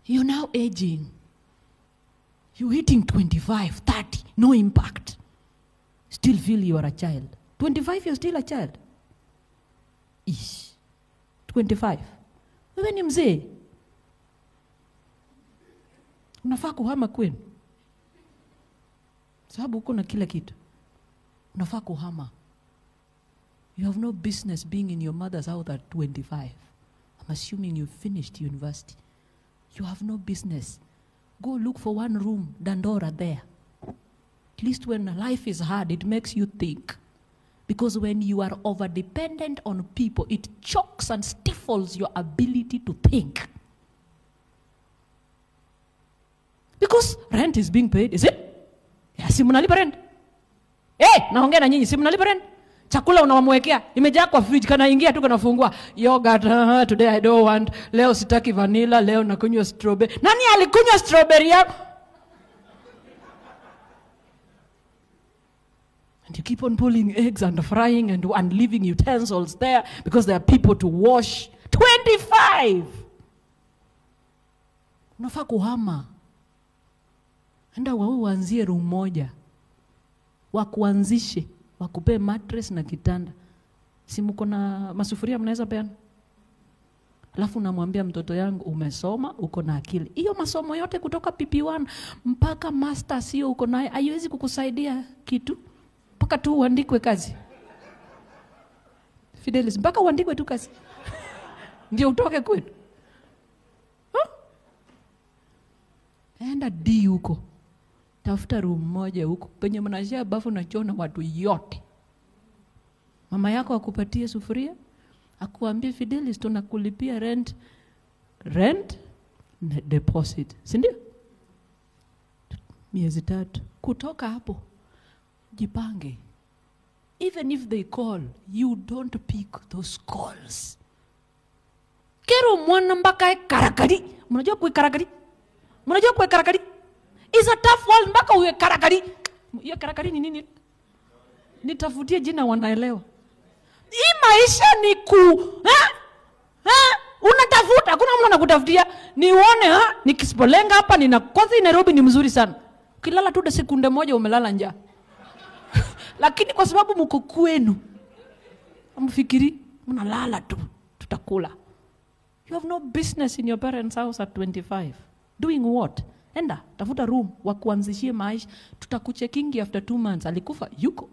You're now aging. You're hitting 25, 30, no impact. Still feel you are a child. 25, you're still a child. Ish. 25. Wewe ni mzee. Unafaa kuhama kwenu. Sababu uko na kila kitu. Unafaa kuhama. You have no business being in your mother's house at 25. I'm assuming you finished university. You have no business. Go look for one room, Dandora there. At least when life is hard, it makes you think. Because when you are over-dependent on people, it chokes and stifles your ability to think. Because rent is being paid, is it? Yeah, si mnalipa rent. Naongea na nyinyi, si mnalipa rent? Chakula unawamwekea, imejaa kwa fridge, kana ingia tu kanafungua. Yogurt, today I don't want. Leo sitaki vanilla, leo nakunywa strawberry. Nani alikunywa strawberry yako? And you keep on pulling eggs and frying and leaving utensils there because there are people to wash. 25! Unafaa kuhama. Enda uanzie room moja. Wakuanzishe. Wakupe mattress na kitanda. Si mko na masufuria mnaweza peana? Alafu namwambia mtoto yangu umesoma, uko na akili. Hiyo masomo yote kutoka PP1 mpaka master sio uko naye, haiwezi kukusaidia kitu. Mpaka tu uandikwe kazi. Fidelis, mpaka uandikwe tu kazi. Ndio utoke kwetu. Enda D huko. Tafuta room moja huko. Penye mnashia bafu na choo na watu yote. Mama yako akupatie sufuria. Akuambie Fidelis tunakulipia rent. Rent na deposit. Si ndio? Miezi 3. Kutoka hapo. Jipange. Even if they call, you don't pick those calls. Kero mwana mpaka karakari. Mnajua kuwe karakari? Mnajua kuwe karakari? It's a tough world mpaka uwe karakari. Hiyo karakari ni nini? Nitafutie jina wanaelewa. Hii maisha ni unatafuta, hakuna mtu anakutafutia. Nione nikisipolenga hapa ninakosa. Nairobi ni mzuri sana. Ukilala tu sekunde moja umelala njaa. Lakini kwa sababu mko kwenu, mfikiri mnalala tu, tutakula. You have no business in your parents' house at 25. Doing what? Enda, tafuta room, wakuanzishie maisha. Tutakuchekingi after 2 months. Alikufa, yuko.